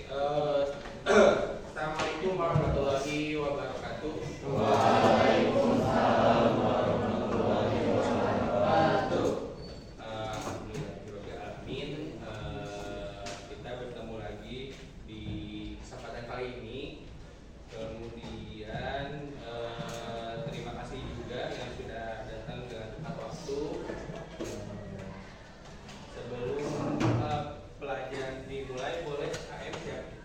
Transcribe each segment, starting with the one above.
eh, Assalamualaikum warahmatullahi wabarakatuh. Waalaikumsalam warahmatullahi wabarakatuh. Alhamdulillahirobbilalamin. Kita bertemu lagi di kesempatan kali ini. Kemudian terima kasih juga yang sudah datang dengan tepat waktu. Sebelum pelajaran dimulai, boleh AM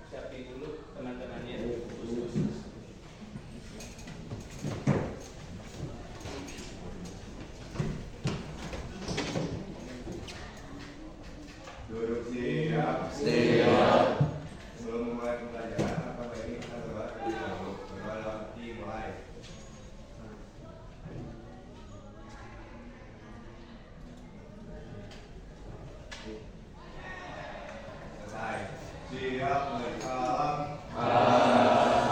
siapin dulu teman-temannya. Duduk siap. Siap. Sebelum mulai pembelajaran, apa baiknya kita berdoa terlebih dahulu. Berdoa dalam hati mulai. Selesai. Siap, salam. Assalamualaikum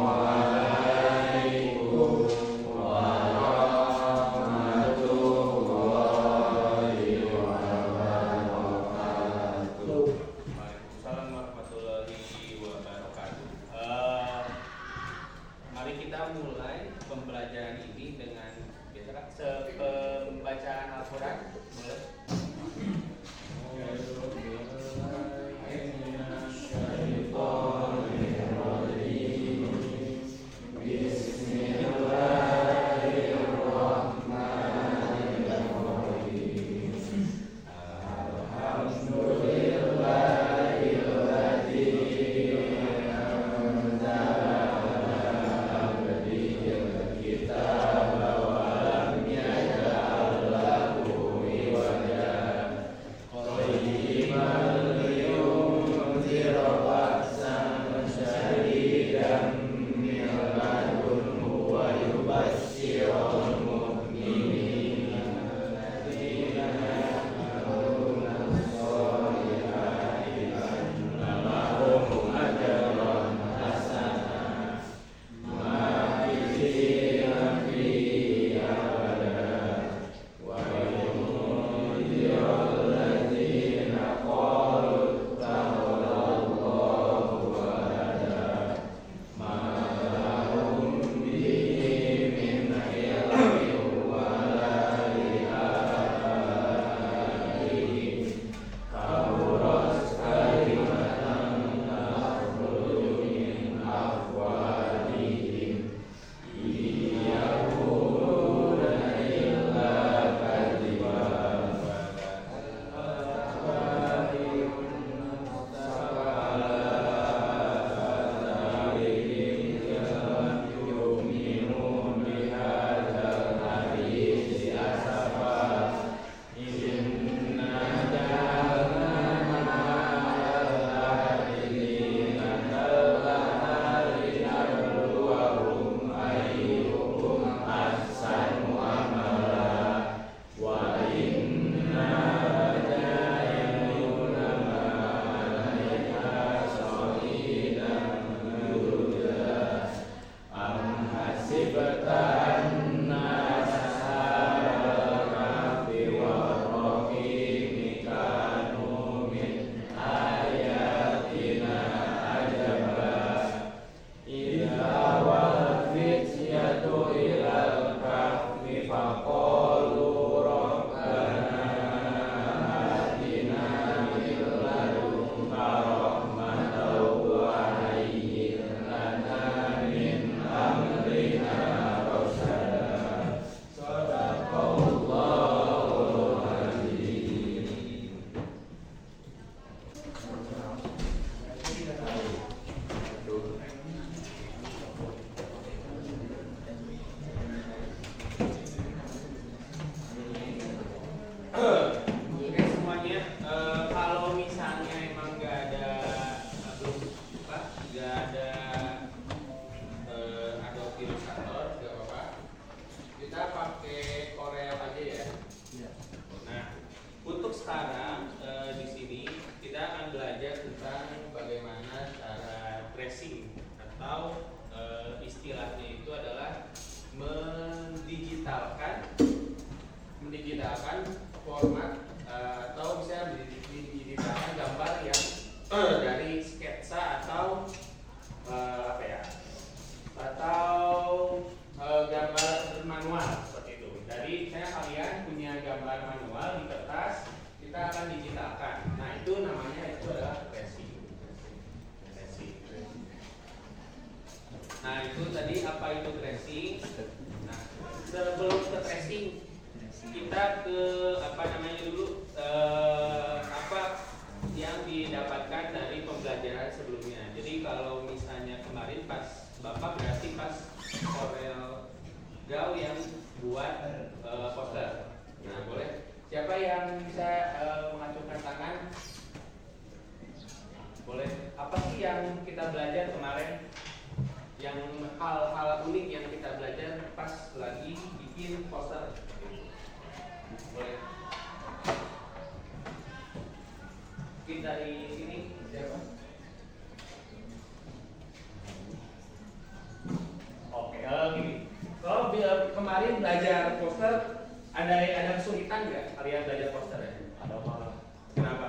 warahmatullahi wabarakatuh. Waalaikumsalam warahmatullahi wabarakatuh. Mari kita mulai pembelajaran ini dengan pembacaan Al-Quran. Boleh? Oke semuanya, kalau misalnya emang nggak ada Adobe Illustrator, nggak apa-apa. Kita pakai Corel aja ya. Nah, untuk sekarang di sini kita akan belajar tentang bagaimana cara tracing atau istilahnya itu adalah mendigitalkan format atau bisa mendigitalkan gambar yang dari sketsa atau apa ya? Atau gambar manual seperti itu. Jadi saya kalian punya gambar manual di kertas, kita akan digitalkan. Nah itu namanya itu adalah tracing. Nah itu tadi apa itu tracing? Nah sebelum ke tracing kita ke apa namanya dulu apa yang didapatkan dari pembelajaran sebelumnya. Jadi kalau misalnya kemarin pas Bapak berarti pas Corel Gau yang buat poster. Nah boleh siapa yang bisa mengacungkan tangan? Boleh. Apa sih yang kita belajar kemarin? Yang hal-hal unik yang kita belajar pas lagi bikin poster. Boleh. Mungkin dari sini siapa? Oke, gini. Kalau kemarin belajar poster ada kesulitan nggak kalian belajar poster ya? Ada apa? Kenapa?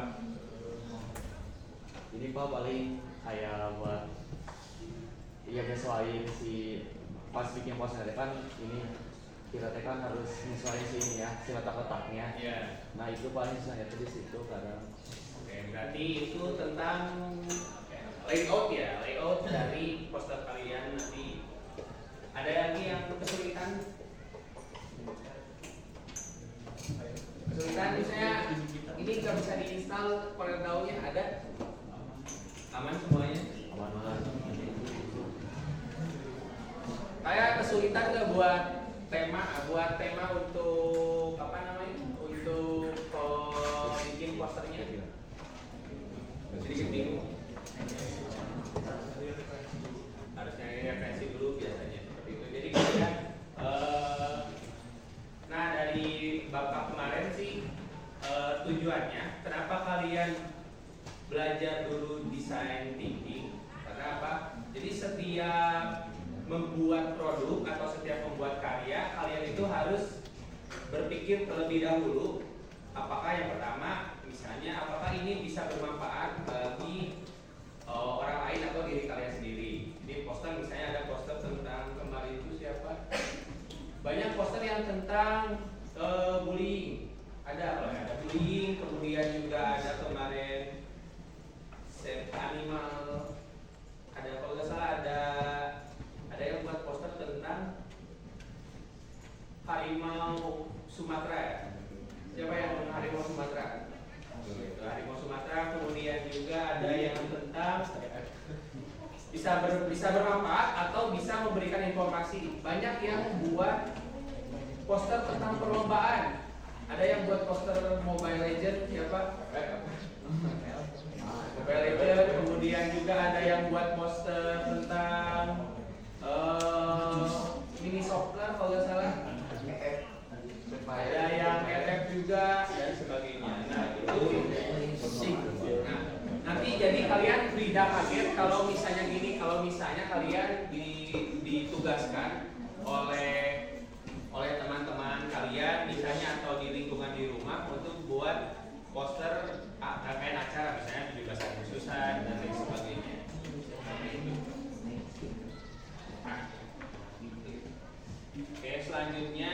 Ini Pak paling kayak buat iya nyesuaiin si pas bikin poster kan ini kita kan harus nyesuaiin si ini ya si letak-letaknya. Iya. Nah itu paling susahnya tuh di situ kadang. Oke, berarti itu tentang layout ya, layout dari poster kalian nanti. Ada lagi yang kesulitan? Kesulitan misalnya ini nggak bisa diinstal Corel Draw-nya ada? Aman semuanya? Aman. Kayak kesulitan nggak buat tema untuk apa namanya? Untuk bikin posternya? Sedikit bingung. Harusnya ini referensi dulu biasanya seperti itu. Jadi kalian nah dari Bapak kemarin sih tujuannya kenapa kalian belajar dulu design thinking? Karena apa? Jadi setiap membuat produk atau setiap membuat karya kalian itu harus berpikir terlebih dahulu. Apakah yang pertama misalnya apakah ini bisa bermanfaat bagi orang lain atau diri kalian sendiri. Jadi poster misalnya ada poster tentang kemarin itu siapa? Banyak poster yang tentang bullying. Ada bullying, kemudian juga ada kemarin save animal. Ada kalau nggak salah ada yang buat poster tentang harimau Sumatera ya? Siapa yang harimau Sumatera? Harimau Sumatera, kemudian juga ada yang tentang bisa bermanfaat atau bisa memberikan informasi. Banyak yang buat poster tentang perlombaan. Ada yang buat poster Mobile Legends siapa? Mobile Legends, kemudian juga ada yang buat poster tentang mini software kalau nggak salah. Ada yang FF juga dan sebagainya. Nah itu nah, nanti jadi kalian tidak kaget kalau misalnya gini, kalau misalnya kalian ditugaskan oleh teman-teman kalian misalnya atau di lingkungan di rumah untuk buat poster rangkaian acara misalnya 17 Agustusan dan lain sebagainya. Oke, selanjutnya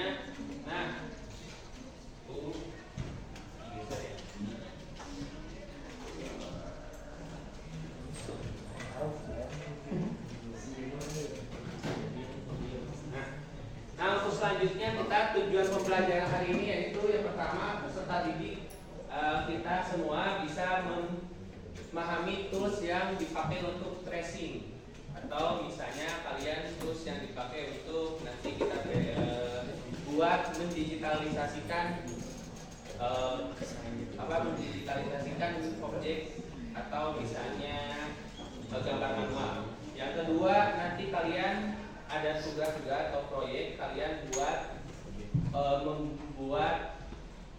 untuk selanjutnya kita tujuan pembelajaran hari ini yaitu yang pertama peserta didik kita semua bisa memahami tools yang dipakai untuk tracing atau misalnya kalian tools yang dipakai untuk nanti kita buat mendigitalisasikan mendigitalisasikan objek atau misalnya gambar manual. Yang kedua nanti kalian ada tugas juga atau proyek kalian membuat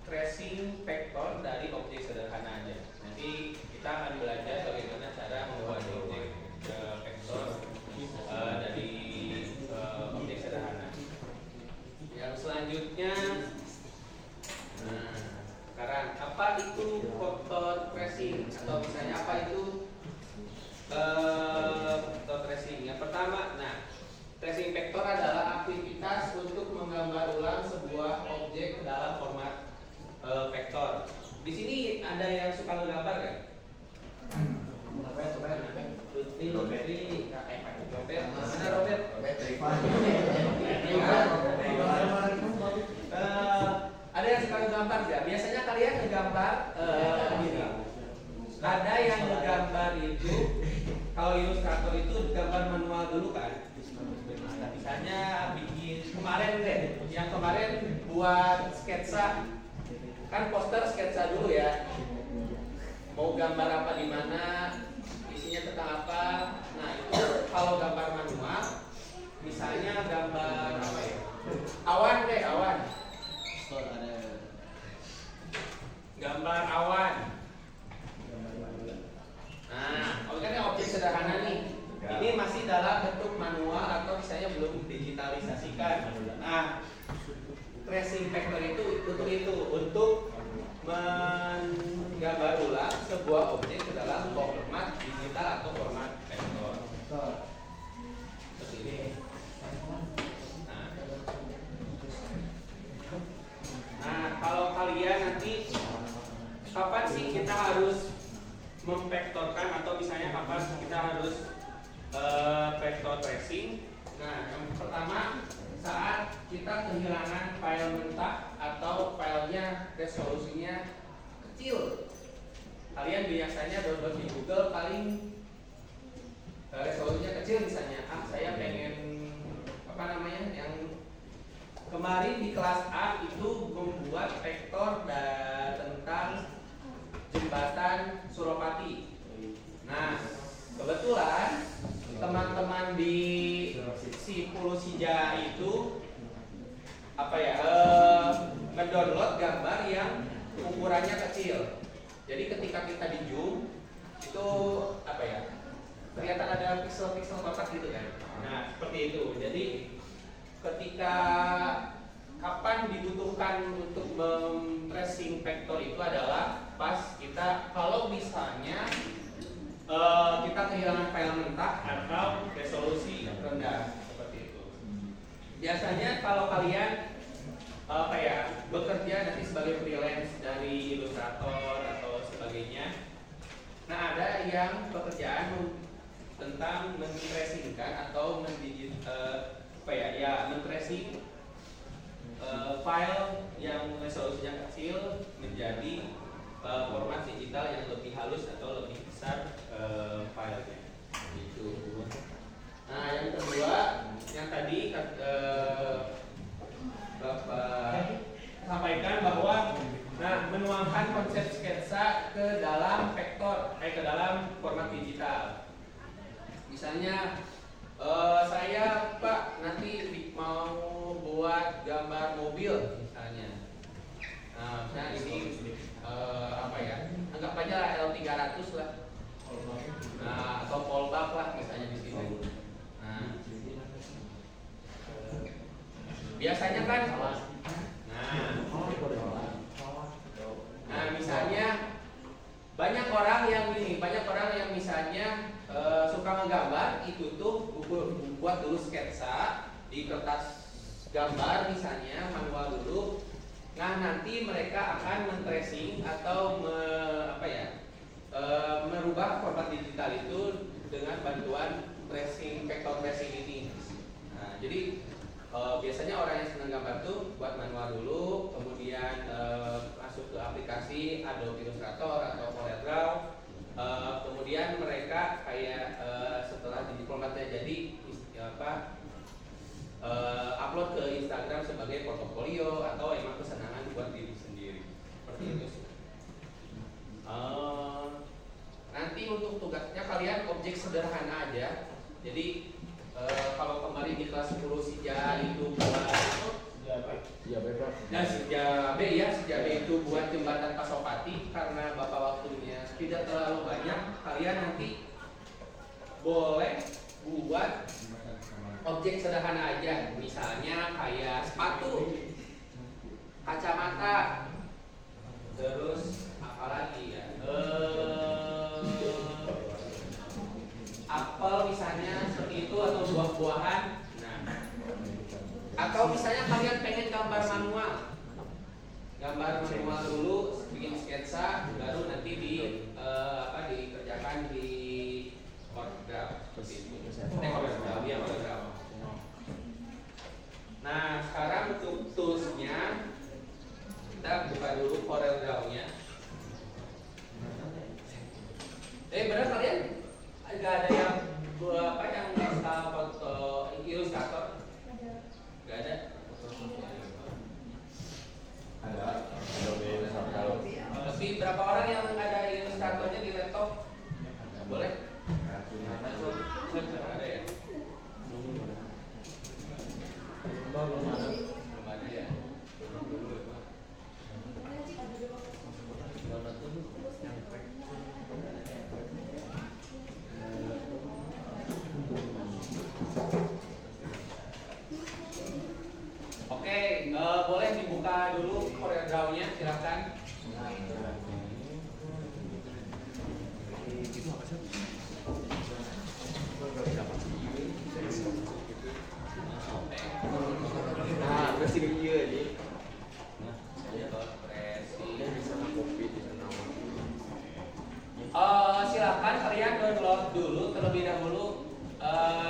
tracing vektor dari objek sederhana aja. Nanti kita akan belajar bagaimana cara membuat objek vektor dari objek sederhana. Yang selanjutnya, sekarang apa itu vektor tracing? tracing atau misalnya apa itu vektor tracing. Yang pertama, nah, tracing vektor adalah aktivitas untuk menggambar ulang sebuah objek dalam format vektor. Di sini ada yang suka menggambar kan? Robert, mana Robert? Ada yang suka menggambar nggak? Biasanya kalian ngegambar gini. Ada yang ngegambar itu, kalau ilustrator itu gambar manual dulu kan. Misalnya bikin kemarin deh, yang kemarin buat sketsa, kan poster sketsa dulu ya. Mau gambar apa di mana, isinya tentang apa. Nah itu kalau gambar manual, misalnya gambar apa ya? Awan deh, awan. Gambar awan. Nah, kan objek sederhana nih. Ini masih dalam bentuk manual atau misalnya belum digitalisasikan. Nah, tracing vector itu untuk menggambar ulang sebuah objek ke dalam format digital atau format vektor. Seperti ini. Nah, kalau kalian nanti kapan sih kita harus memvektorkan atau misalnya kapan kita harus vector tracing? Nah, yang pertama saat kita kehilangan file mentah atau filenya resolusinya kecil. Kalian biasanya download di Google paling resolusinya kecil misalnya. Saya pengen apa namanya yang kemarin di kelas A itu membuat vektor tentang jembatan Suropati. Nah, kebetulan teman-teman di Pulau Sija itu apa ya mendownload gambar yang ukurannya kecil. Jadi ketika kita di zoom itu apa ya kelihatan ada pixel-pixel kotak gitu kan. Nah seperti itu. Jadi ketika kapan dibutuhkan untuk tracing vektor itu adalah pas kita kalau misalnya kita kehilangan file mentah atau resolusi rendah seperti itu. Biasanya kalau kalian apa ya bekerja nanti sebagai freelance dari ilustrator atau sebagainya, nah ada yang pekerjaan tentang men-tracingkan atau men-tracing file yang resolusinya kecil menjadi format digital yang lebih halus atau lebih besar filenya. Itu. Nah yang kedua, yang tadi Bapak sampaikan bahwa menuangkan konsep sketsa ke dalam vektor, ke dalam format digital. Misalnya saya Pak nanti mau buat gambar mobil misalnya. Nah, misalnya ini apa ya? Anggap aja L300 lah. Nah, atau Polbak lah misalnya di sini. Biasanya kan misalnya banyak orang yang misalnya suka menggambar itu tuh buat dulu sketsa di kertas gambar misalnya manual dulu. Nah nanti mereka akan men-tracing atau merubah format digital itu dengan bantuan tracing vector tracing ini. Nah, jadi biasanya orang yang senang gambar tuh buat manual dulu, kemudian masuk ke aplikasi Adobe Illustrator atau CorelDRAW, kemudian mereka kayak setelah di formatnya jadi upload ke Instagram sebagai portofolio atau emang kesenangan buat diri sendiri. Seperti itu sih. Nanti untuk tugasnya kalian objek sederhana aja. Jadi kalau kemarin di kelas 10 Sija itu buat Sija B itu buat jembatan Pasopati. Karena bapak waktunya tidak terlalu banyak, kalian nanti boleh buat objek sederhana aja, misalnya kayak sepatu, kacamata, terus apalagi ya buah-buahan. Nah, atau misalnya kalian pengen gambar manual, dulu, bikin sketsa, baru nanti dikerjakan di CorelDRAW. CorelDRAW. Nah, sekarang untuk toolsnya kita buka dulu CorelDRAW-nya. Benar kalian? Gak ada yang install foto Illustrator? Gak ada? Ada. Tapi berapa orang yang ada Illustratornya di laptop? Boleh? Ada ya? Belum ada ya? Oke, boleh dibuka dulu CorelDRAW-nya, silakan. Nah, versi dia ni. Silakan kalian download dulu terlebih dahulu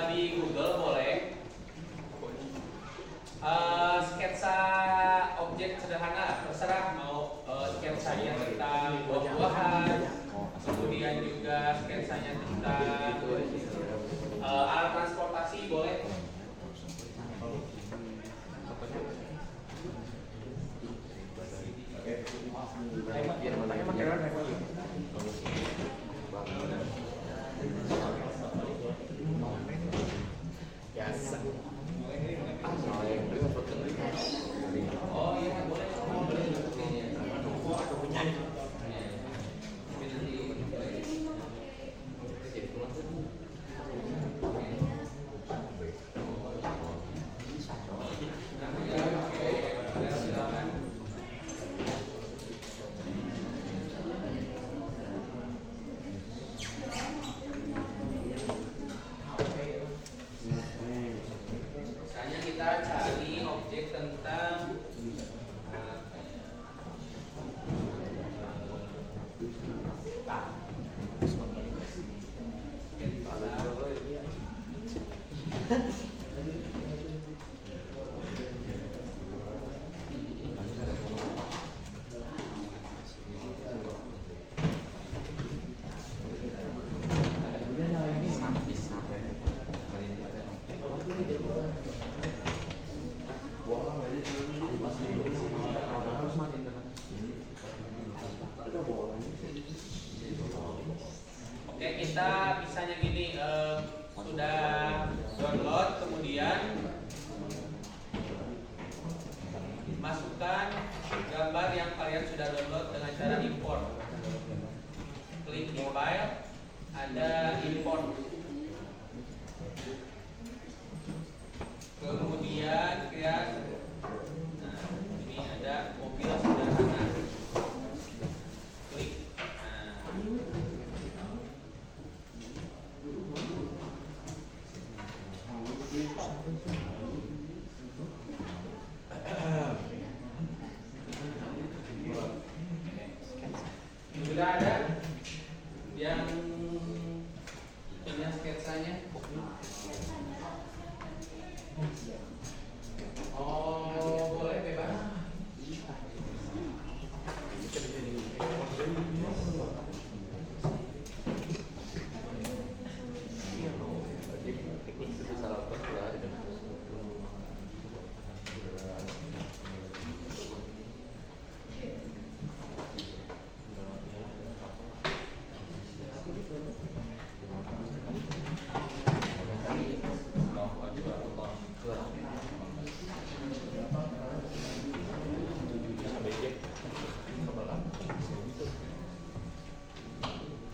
di Google boleh. Sketsa objek sederhana, terserah mau sketsanya tentang buah-buahan, kemudian juga sketsanya tentang alat transportasi boleh. Oh iya boleh. Misalnya kita cari objek tentang Oke, kita misalnya gini, sudah download, kemudian masukkan gambar yang kalian sudah download dengan cara import. Klik di file, ada import. Kemudian lihat, nah ini ada mobil sederhana. Klik. Sudah ada yang punya sketsanya? Oh, boleh bebas.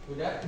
Udah?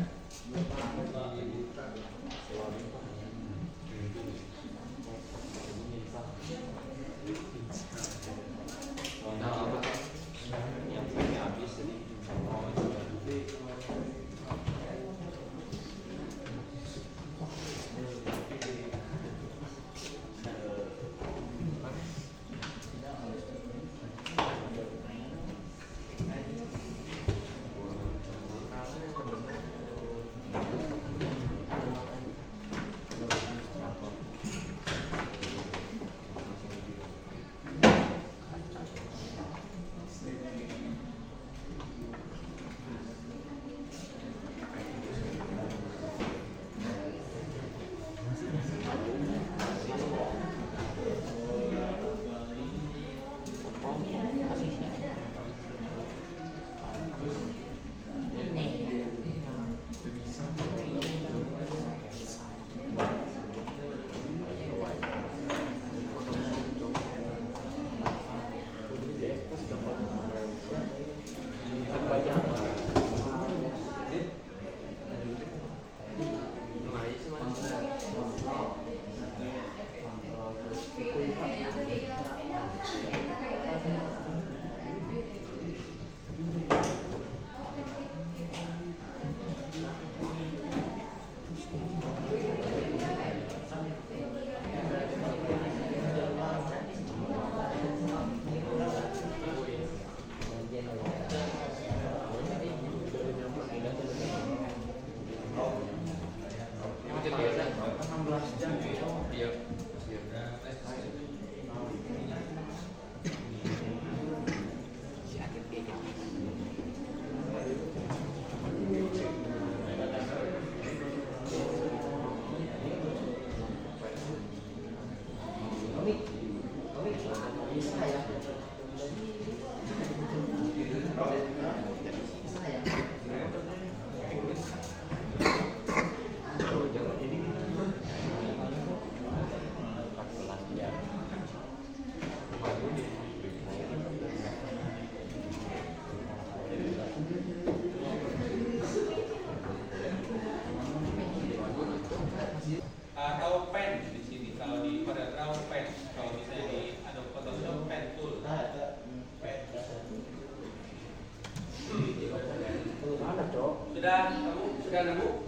ragu?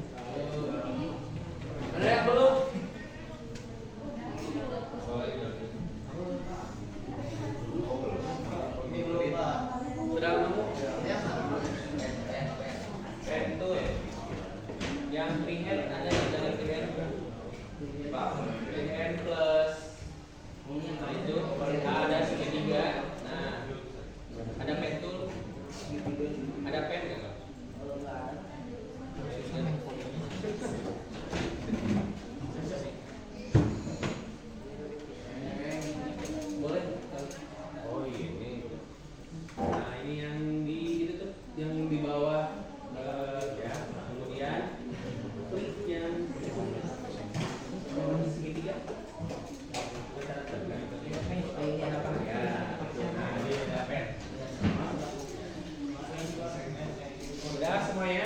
Ada yang belum? Sudah nemu? Pentul. Yang freehand ada yang dari freehand. Freehand plus nah itu ada segitiga. Nah, ada pentul. Ada pen nggak? Boleh. Oh ini. Nah ini yang di itu tuh, yang di bawah ya. Kemudian klik yang segitiga. Ya. Nah ini ada pen. Udah semuanya.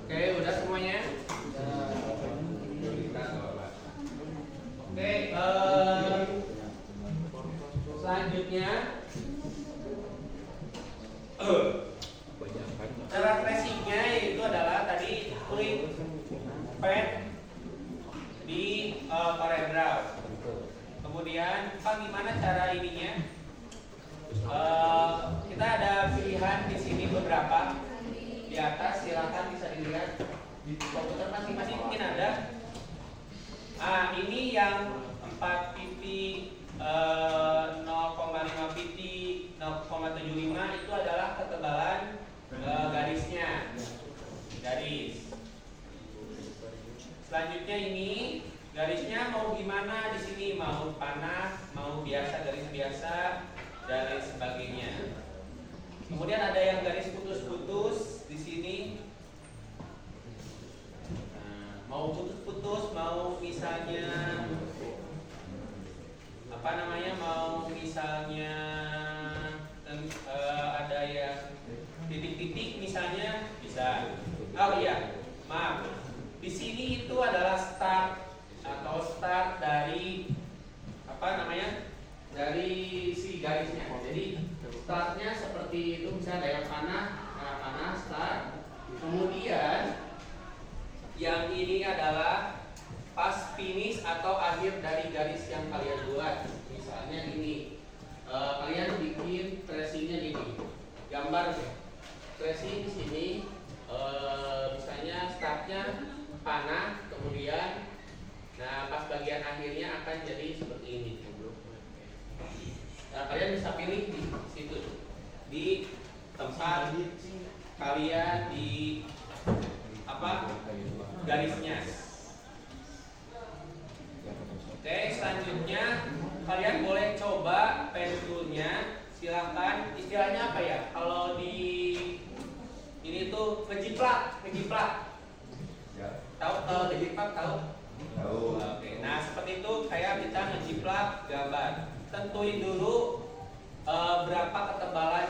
Oke, udah semuanya. Oke, selanjutnya cara tracingnya yaitu adalah tadi klik pen di CorelDRAW. Kemudian gimana cara ininya? Kita ada pilihan di sini beberapa. Di atas silakan bisa dilihat di komputer masing-masing mungkin ada. Ini yang 4 pt 0,5 pt 0,75 itu adalah ketebalan garisnya. Garis. Selanjutnya ini garisnya mau gimana di sini? Mau panah, mau biasa, garis biasa dan lain sebagainya. Kemudian ada yang garis putus-putus di sini. Mau putus-putus, mau misalnya apa namanya? Mau misalnya ada yang titik-titik misalnya bisa. Oh iya, maaf. Di sini itu adalah start atau start dari apa namanya? Dari si garisnya. Jadi startnya seperti itu, misalnya ada yang panah, panah start. Kemudian yang ini adalah pas finish atau akhir dari garis yang kalian buat. Misalnya ini, kalian bikin tracingnya gini, gambar tracing di sini. Misalnya startnya panah, kemudian, nah pas bagian akhirnya akan jadi seperti ini. Nah, kalian bisa pilih di situ, di tempat kalian di apa garisnya. Oke, selanjutnya kalian boleh coba pen toolnya. Silahkan, istilahnya apa ya? Kalau di ini tuh ngejiplak. Ya. Tahu ngejiplak tahu? Tahu. Oke, nah seperti itu kayak kita ngejiplak gambar. Tentuin dulu berapa ketebalan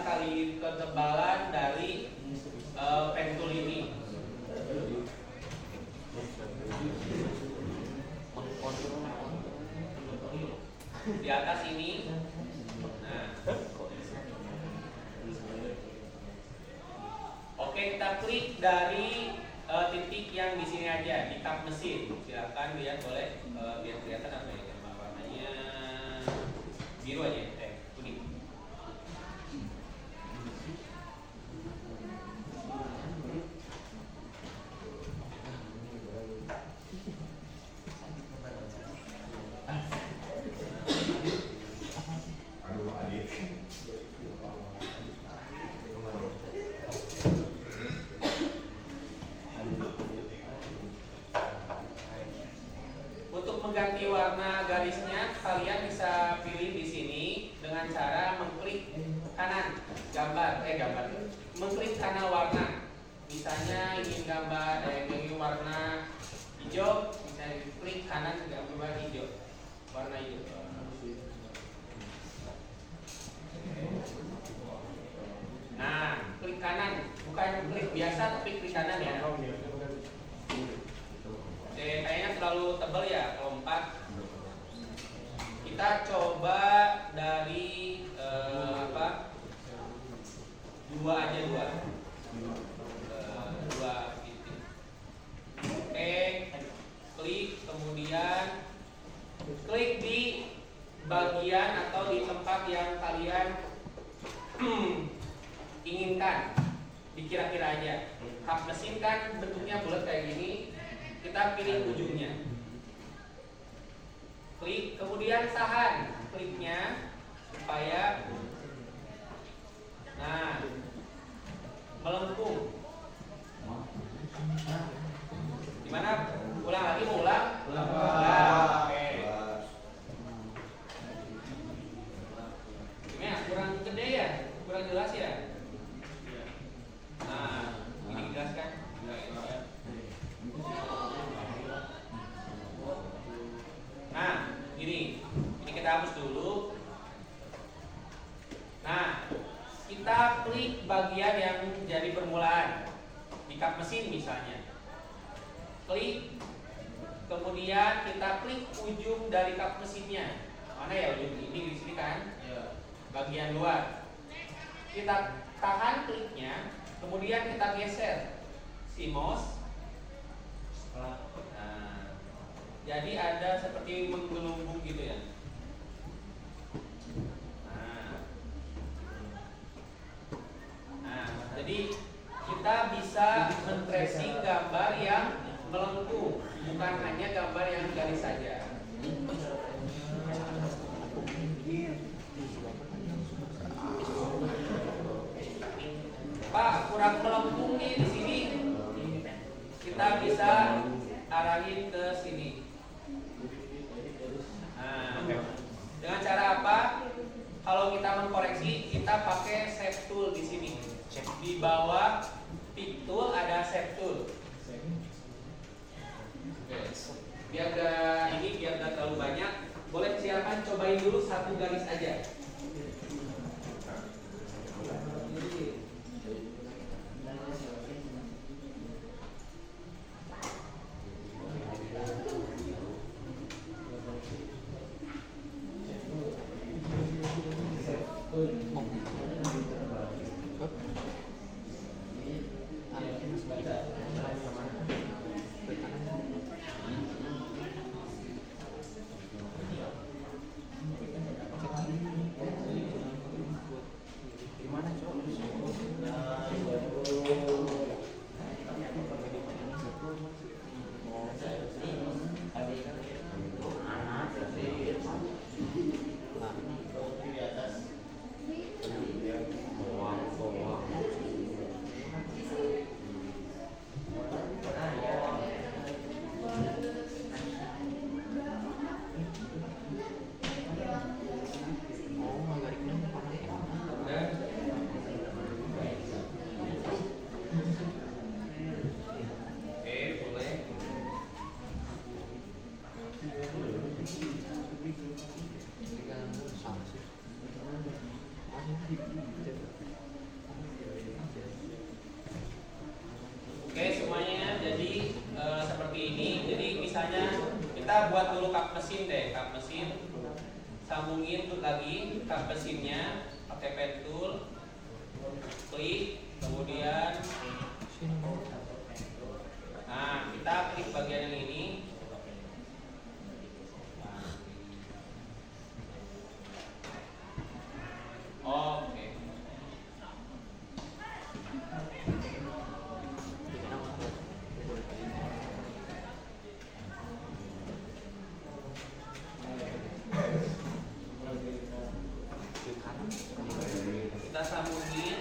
dari pen tool ini. Di atas ini. Nah. Oke, kita klik dari titik yang di sini aja di tab mesin. Silakan lihat, boleh biar kelihatan apa ya warnanya biru aja, kuning. Aduh, adik. Untuk mengganti warna garisnya, kalian bisa pilih di sini dengan cara mengklik kanan mengklik kanan warna. Misalnya ingin gambar, ingin warna hijau, misalnya klik kanan gambar hijau, warna hijau. Nah, klik kanan, bukan klik biasa tapi klik kanan ya. Kayaknya terlalu tebal ya kalau 4. kita coba dari apa? Dua aja dua. Dua gitu. Oke, klik kemudian klik di bagian atau di tempat yang kalian inginkan. Dikira-kira aja. Hub mesin kan bentuknya bulat kayak gini. Kita pilih ujungnya. Klik kemudian tahan kliknya supaya melengkung. Gimana? Ulang lagi mau ulang? Oke. Gimana? Kurang gede ya? Kurang jelas ya? Nah, ini jelas kan? Nah, ini kita hapus dulu. Nah, kita klik bagian yang jadi permulaan di kap mesin misalnya. Klik, kemudian kita klik ujung dari kap mesinnya. Mana ya ujung ini di sini kan? Bagian luar. Kita tahan kliknya, kemudian kita geser si mouse. Nah, jadi ada seperti menggelembung gitu ya. Nah, jadi kita bisa men-tracing gambar yang melengkung, bukan hanya gambar yang garis saja. Pak, kurang melengkung nih di sini. Kita bisa arahin ke sini. Nah, dengan cara apa? Kalau kita mengkoreksi, kita pakai shape tool di sini. Di bawah pick tool ada shape tool. Biar gak terlalu banyak, boleh silakan cobain dulu satu garis aja. Oke semuanya, jadi seperti ini. Jadi misalnya kita buat dulu kap mesin deh, kap mesin, sambungin tuh lagi kap mesinnya, pakai pen tool, klik, kemudian, nah kita klik bagian yang ini. Oke. Kita sambungin.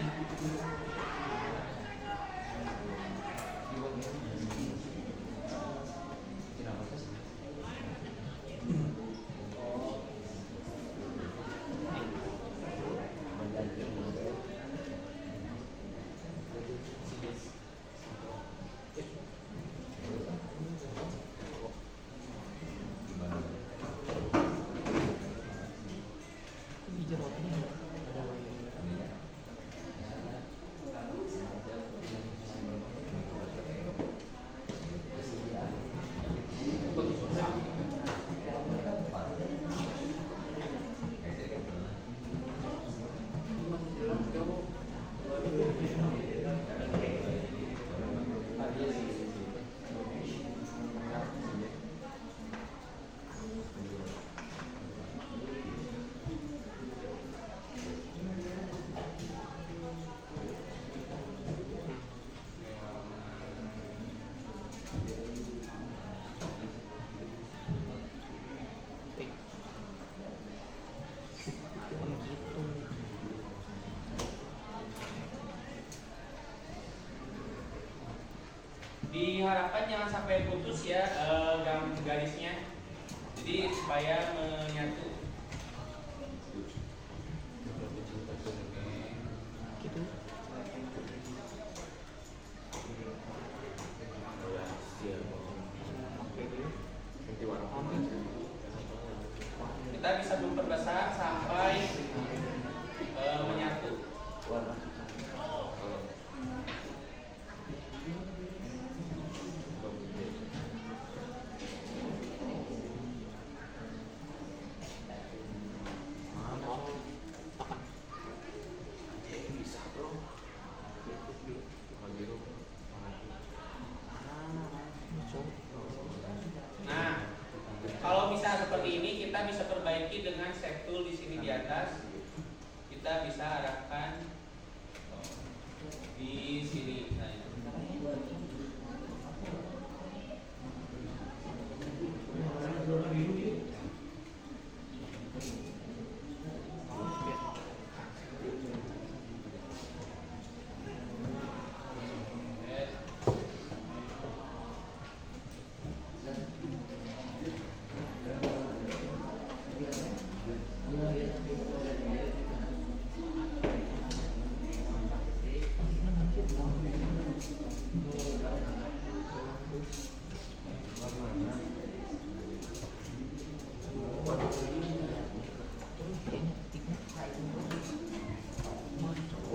diharapkan jangan sampai putus ya garisnya. Jadi supaya menyatu. Kita bisa memperbesar sampai menyatu. Nah, kalau misalnya seperti ini kita bisa perbaiki dengan shape tool di sini di atas. Kita bisa arahkan di sini. Nah,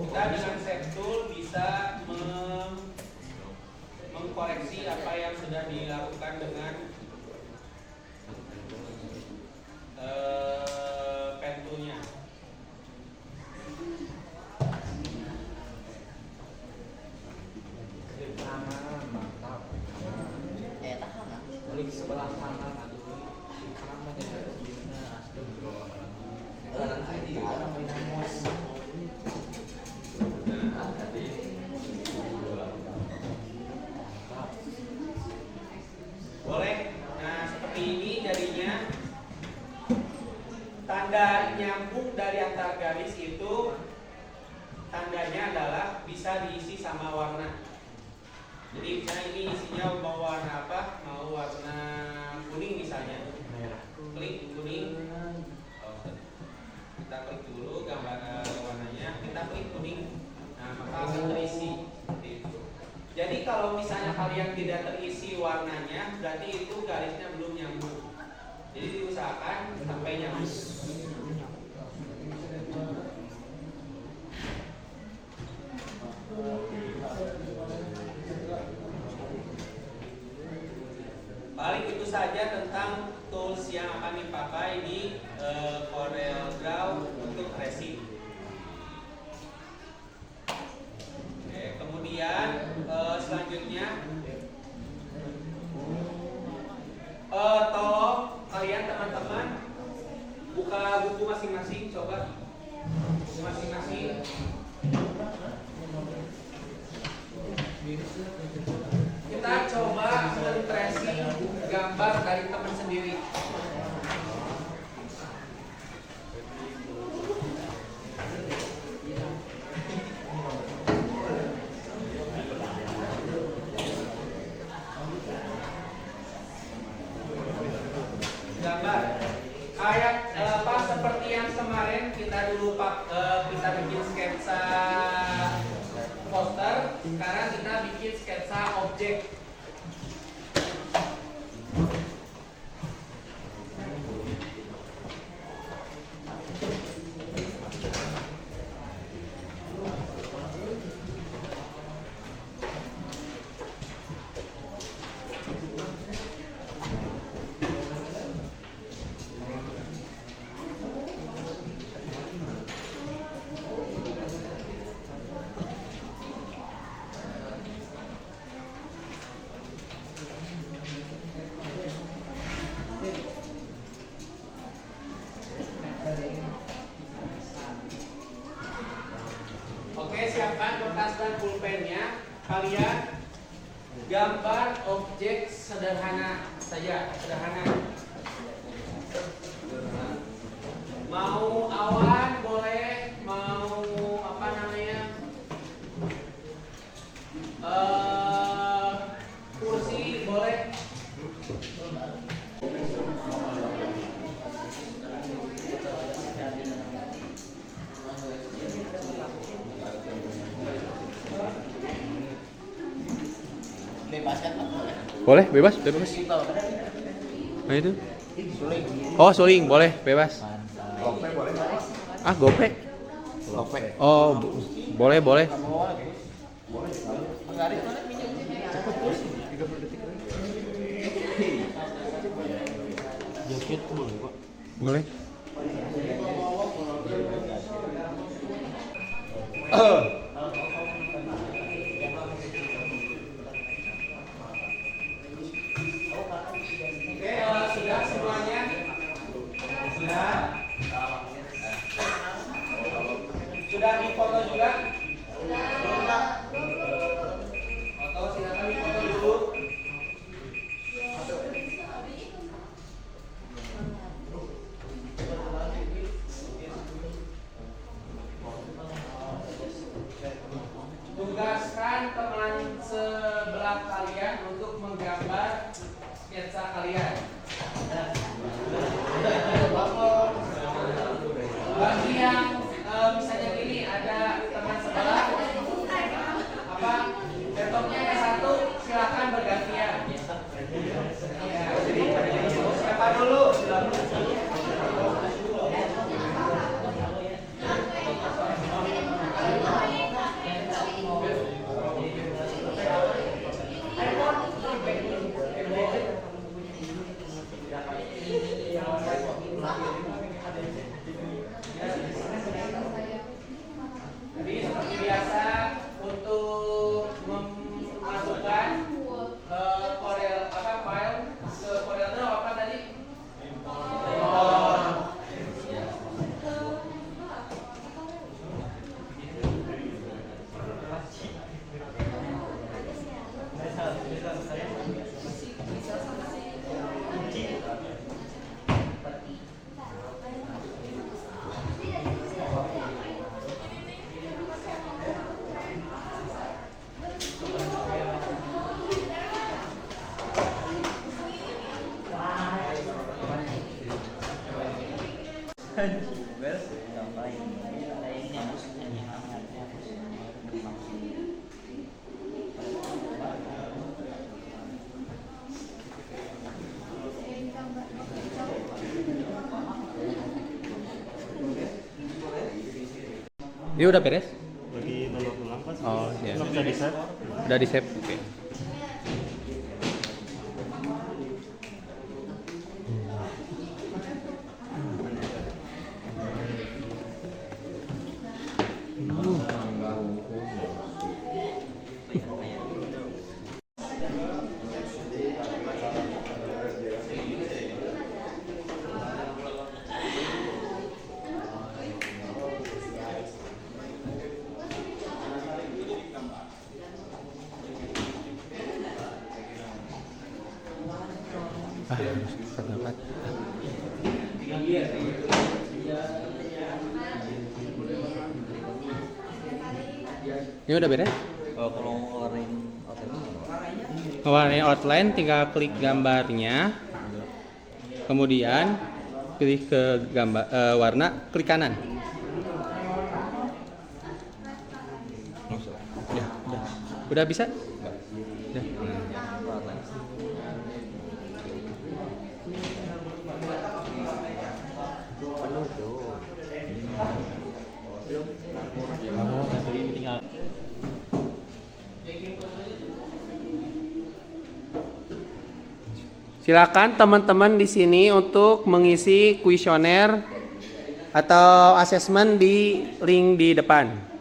kita dengan shape tool bisa mengkoreksi apa yang sudah dilakukan dengan pen toolnya. Klik sebelah kanan aduh. Boleh. Nah, seperti ini jadinya tanda nyambung dari antar garis itu tandanya adalah bisa diisi sama warna. Jadi misalnya ini isinya mau warna apa? Mau warna kuning misalnya. Klik kuning. Kita klik dulu gambar warnanya. Kita klik kuning. Nah, maka akan terisi seperti itu. Jadi kalau misalnya kalian tidak terisi warnanya, berarti itu garisnya belum nyambung. Jadi diusahakan sampai nyambung. Paling itu saja tentang tools yang akan dipakai di CorelDRAW untuk resin. Oke, kemudian selanjutnya tolong kalian teman-teman buka buku masing-masing, coba buku masing-masing. Kita coba men-tracing gambar dari teman sendiri. Gambar kayak apa seperti yang kemarin kita dulu kita bikin sketsa poster, sekarang kita bikin sketsa objek. Oke, siapkan kertas dan pulpennya. Kalian gambar objek sederhana saja, sederhana. Mau awan boleh, mau apa namanya, kursi Boleh, bebas, bebas. Nah itu. Oh, suling, boleh, bebas. Gope boleh nggak? Ah, gope. Oh, boleh, boleh. Boleh. Sudah semuanya? Sudah? Sudah difoto juga? Foto, silakan difoto dulu. Tugaskan teman sebelah kalian untuk menggambar sketsa kalian. Bagi yang misalnya gini, ada teman sebelah apa laptopnya yang satu, silakan bergantian. Ya, jadi siapa dulu? Jadi seperti biasa untuk memasukkan Corel apa file ke Corel Draw apa tadi? Ini udah beres? Lagi download ulang Pak. Oh, iya. Udah di save. Udah di save. Oke. Dapat. Ini udah beres? Kalau ngeluarin Warnanya outline, tinggal klik gambarnya, kemudian pilih ke gambar warna, klik kanan. Udah bisa? Udah. Silakan teman-teman di sini untuk mengisi kuesioner atau asesmen di link di depan.